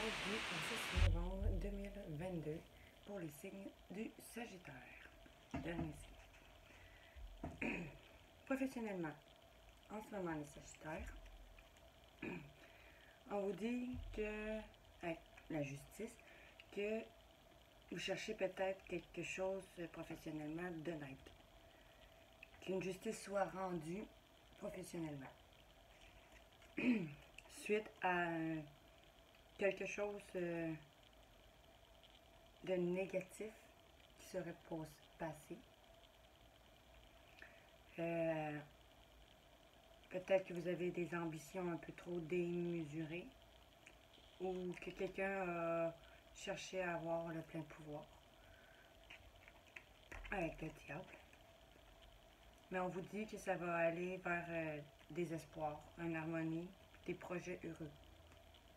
du 10 novembre 2022 pour les signes du Sagittaire. Dernier signe. Professionnellement, en ce moment, les Sagittaires, on vous dit que, avec la justice, que vous cherchez peut-être quelque chose professionnellement d'honnête. Qu'une justice soit rendue professionnellement. Suite à quelque chose de négatif qui serait passé. Peut-être que vous avez des ambitions un peu trop démesurées ou que quelqu'un a cherché à avoir le plein pouvoir avec le diable. Mais on vous dit que ça va aller vers des espoirs, une harmonie, des projets heureux,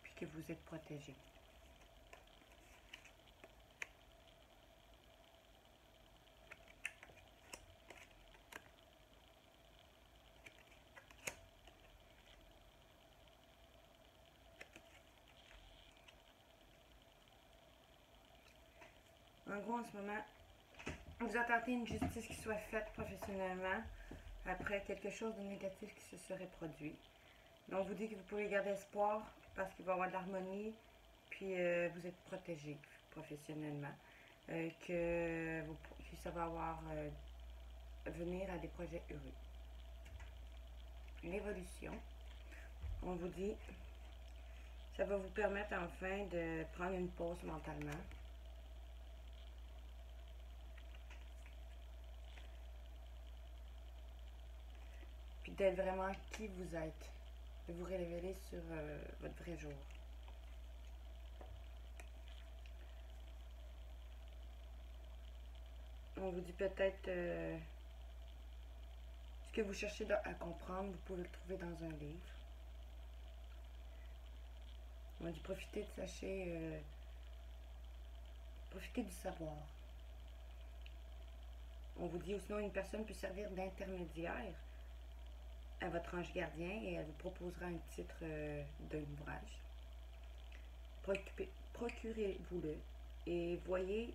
puis que vous êtes protégés. En gros, en ce moment, vous attendez une justice qui soit faite professionnellement après quelque chose de négatif qui se serait produit. Mais on vous dit que vous pouvez garder espoir parce qu'il va y avoir de l'harmonie, puis vous êtes protégé professionnellement. Que ça va venir à des projets heureux. L'évolution, on vous dit, ça va vous permettre enfin de prendre une pause mentalement. Puis d'être vraiment qui vous êtes. De vous révéler sur votre vrai jour. On vous dit peut-être ce que vous cherchez à comprendre, vous pouvez le trouver dans un livre. On dit profitez de profitez du savoir. On vous dit sinon une personne peut servir d'intermédiaire à votre ange gardien et elle vous proposera un titre d'un ouvrage. Procurez-vous-le et voyez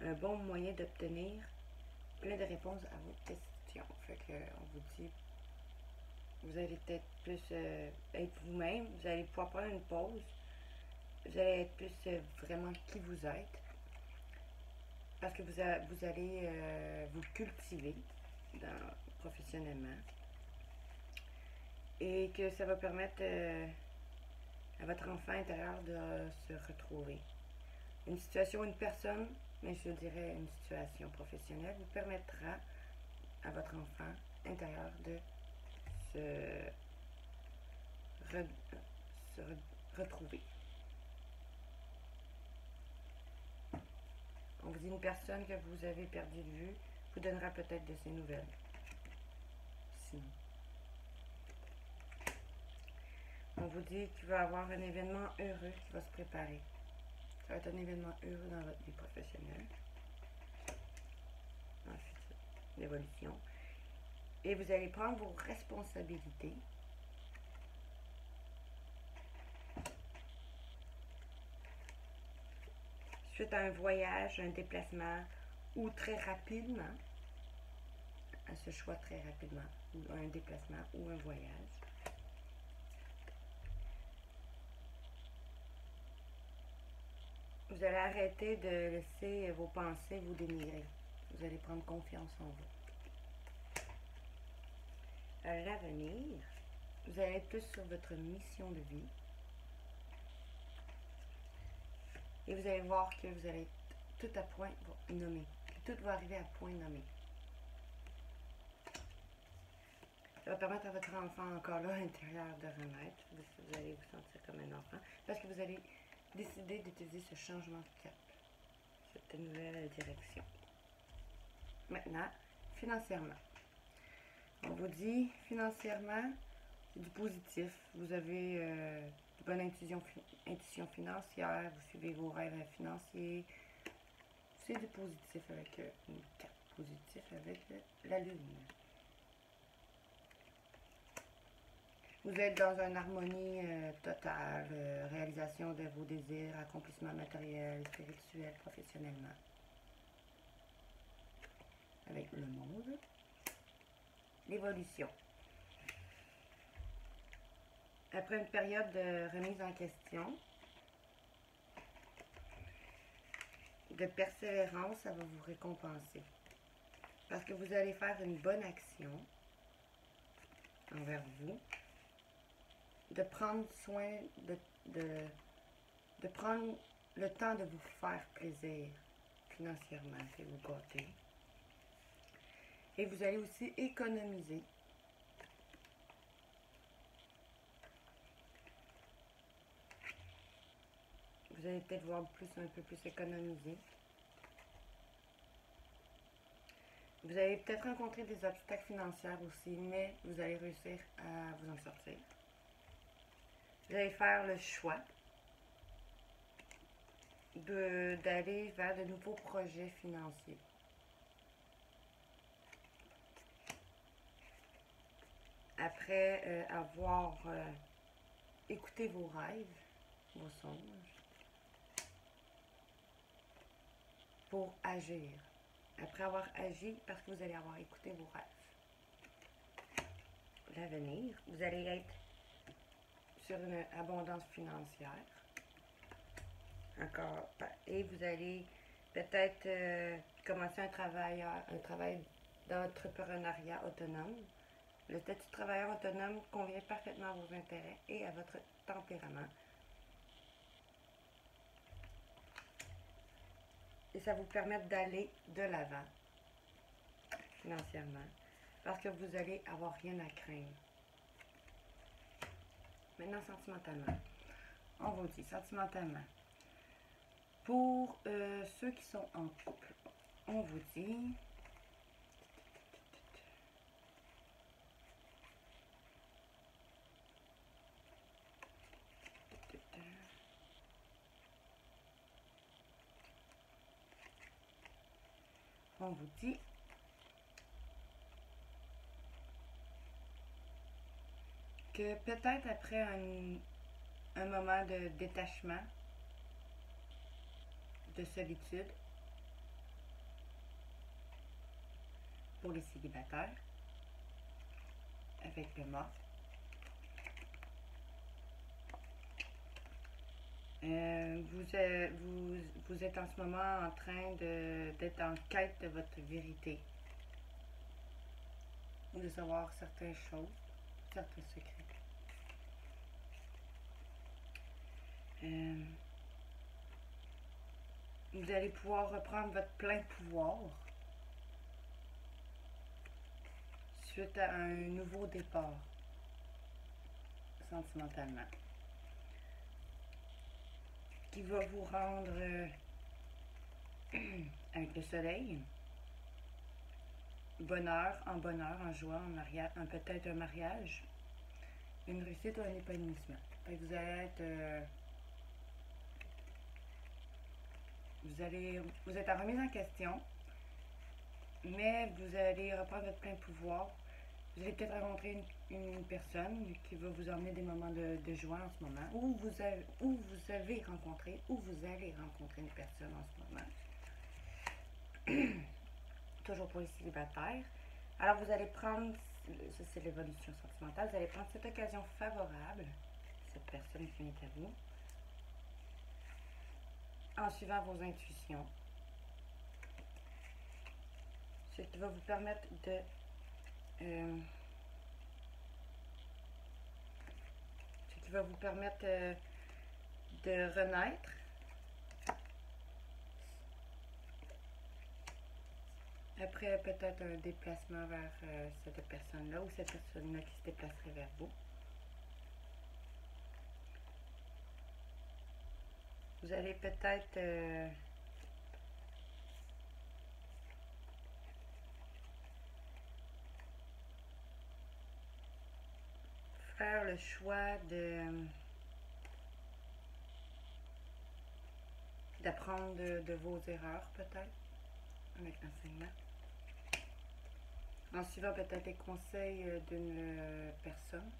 un bon moyen d'obtenir plein de réponses à vos questions. Fait que on vous dit, vous allez peut-être plus être vous-même, vous allez pouvoir prendre une pause, vous allez être plus vraiment qui vous êtes, parce que vous allez vous cultiver professionnellement et que ça va permettre à votre enfant intérieur de se retrouver. Une situation, une personne, mais je dirais une situation professionnelle, vous permettra à votre enfant intérieur de se retrouver. On vous dit une personne que vous avez perdu de vue vous donnera peut-être de ses nouvelles. Sinon. On vous dit qu'il va y avoir un événement heureux qui va se préparer. Ça va être un événement heureux dans votre vie professionnelle. Ensuite, l'évolution. Et vous allez prendre vos responsabilités. Suite à un voyage, un déplacement, ou très rapidement, à ce choix très rapidement, ou un déplacement ou un voyage. Vous allez arrêter de laisser vos pensées vous dénigrer. Vous allez prendre confiance en vous. À l'avenir, vous allez être plus sur votre mission de vie. Et vous allez voir que vous allez être tout à point nommé. Tout va arriver à point nommé. Ça va permettre à votre enfant encore là, à l'intérieur, de renaître. Vous allez vous sentir comme un enfant. Parce que vous allez décider d'utiliser ce changement de cap. Cette nouvelle direction. Maintenant, financièrement. On vous dit, financièrement, c'est du positif. Vous avez de bonne intuition financière. Vous suivez vos rêves financiers. C'est du positif avec une carte positive avec la lune. Vous êtes dans une harmonie totale, réalisation de vos désirs, accomplissement matériel, spirituel, professionnellement. Avec le monde. L'évolution. Après une période de remise en question, de persévérance, ça va vous récompenser. Parce que vous allez faire une bonne action envers vous, de prendre soin, de prendre le temps de vous faire plaisir financièrement, et vous gâter. Et vous allez aussi économiser. Vous allez peut-être voir un peu plus économiser. Vous allez peut-être rencontrer des obstacles financiers aussi, mais vous allez réussir à vous en sortir. Vous allez faire le choix d'aller vers de nouveaux projets financiers. Après avoir écouté vos rêves, vos songes, pour agir. Après avoir agi, parce que vous allez avoir écouté vos rêves. L'avenir, vous allez être sur une abondance financière. Encore. Et vous allez peut-être commencer un travail d'entrepreneuriat autonome. Le statut de travailleur autonome convient parfaitement à vos intérêts et à votre tempérament. Et ça vous permet d'aller de l'avant financièrement. Parce que vous allez avoir rien à craindre. Maintenant, sentimentalement. On vous dit, sentimentalement. Pour ceux qui sont en couple, on vous dit... On vous dit que peut-être après un moment de détachement, de solitude, pour les célibataires, avec le mort, vous êtes en ce moment en train d'être en quête de votre vérité, ou de savoir certaines choses, certains secrets. Vous allez pouvoir reprendre votre plein pouvoir suite à un nouveau départ, sentimentalement, qui va vous rendre avec le soleil, bonheur, en joie, en mariage, peut-être un mariage, une réussite ou un épanouissement. Vous allez être... vous êtes en remise en question, mais vous allez reprendre votre plein pouvoir. Vous allez peut-être rencontrer une personne qui va vous emmener des moments de joie en ce moment, ou vous allez rencontrer une personne en ce moment. Toujours pour les célibataires. Alors vous allez prendre, ça c'est l'évolution sentimentale, vous allez prendre cette occasion favorable, cette personne qui est à vous, en suivant vos intuitions. Ce qui va vous permettre de de renaître. Après peut-être un déplacement vers cette personne-là, ou cette personne-là qui se déplacerait vers vous. Vous allez peut-être faire le choix d'apprendre de vos erreurs, peut-être, avec l'enseignement. En suivant peut-être les conseils d'une personne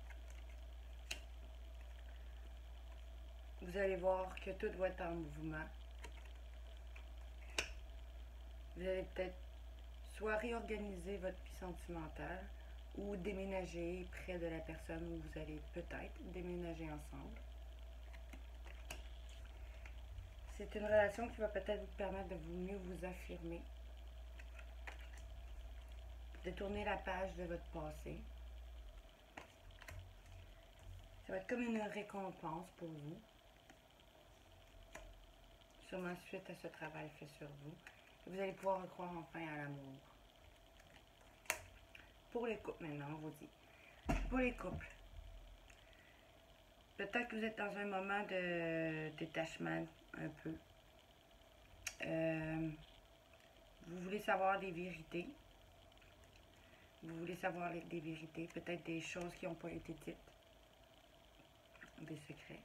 vous allez voir que tout va être en mouvement. Vous allez peut-être soit réorganiser votre vie sentimentale ou déménager près de la personne où vous allez peut-être déménager ensemble. C'est une relation qui va peut-être vous permettre de mieux vous affirmer, de tourner la page de votre passé. Ça va être comme une récompense pour vous, sûrement suite à ce travail fait sur vous. Vous allez pouvoir croire enfin à l'amour. Pour les couples maintenant, on vous dit. Pour les couples, peut-être que vous êtes dans un moment de détachement un peu. Vous voulez savoir des vérités. Vous voulez savoir des vérités, peut-être des choses qui n'ont pas été dites. Des secrets.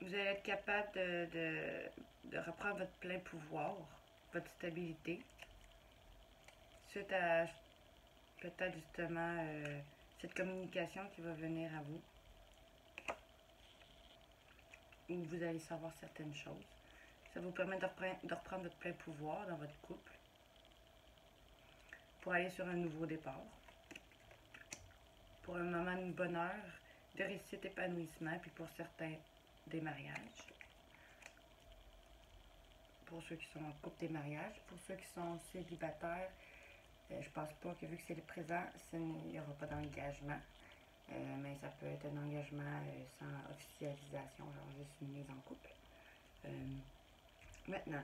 Vous allez être capable de reprendre votre plein pouvoir, votre stabilité, suite à peut-être justement cette communication qui va venir à vous, où vous allez savoir certaines choses. Ça vous permet de reprendre votre plein pouvoir dans votre couple pour aller sur un nouveau départ, pour un moment de bonheur, de réussite, épanouissement, puis pour certains, des mariages. Pour ceux qui sont en couple, des mariages. Pour ceux qui sont célibataires, je pense pas que vu que c'est le présent, il n'y aura pas d'engagement. Mais ça peut être un engagement sans officialisation, genre juste une mise en couple. Maintenant,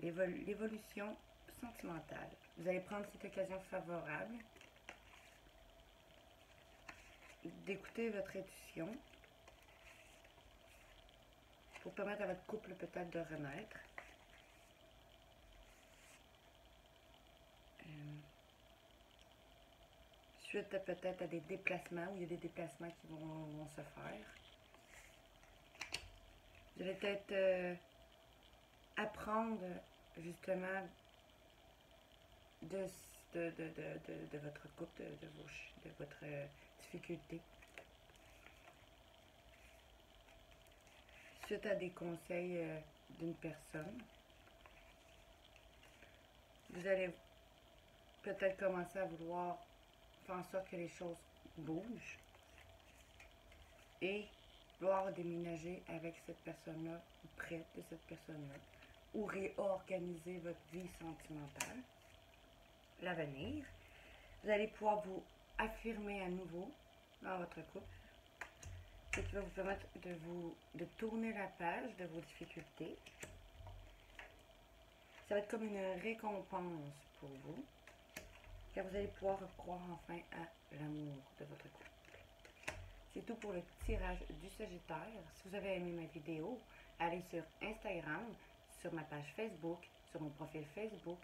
l'évolution sentimentale. Vous allez prendre cette occasion favorable d'écouter votre intuition pour permettre à votre couple peut-être de renaître. Suite peut-être à des déplacements, où il y a des déplacements qui vont se faire. Vous allez peut-être apprendre justement de votre couple, de votre difficulté. Suite à des conseils d'une personne, vous allez peut-être commencer à vouloir faire en sorte que les choses bougent et vouloir déménager avec cette personne-là ou près de cette personne-là ou réorganiser votre vie sentimentale. L'avenir, vous allez pouvoir vous affirmer à nouveau dans votre couple, ce qui va vous permettre de tourner la page de vos difficultés. Ça va être comme une récompense pour vous, car vous allez pouvoir croire enfin à l'amour de votre couple. C'est tout pour le tirage du Sagittaire. Si vous avez aimé ma vidéo, allez sur Instagram, sur ma page Facebook, sur mon profil Facebook,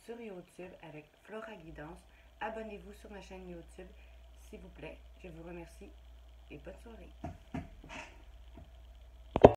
sur YouTube avec Flora Guidance. Abonnez-vous sur ma chaîne YouTube, s'il vous plaît. Je vous remercie et bonne soirée.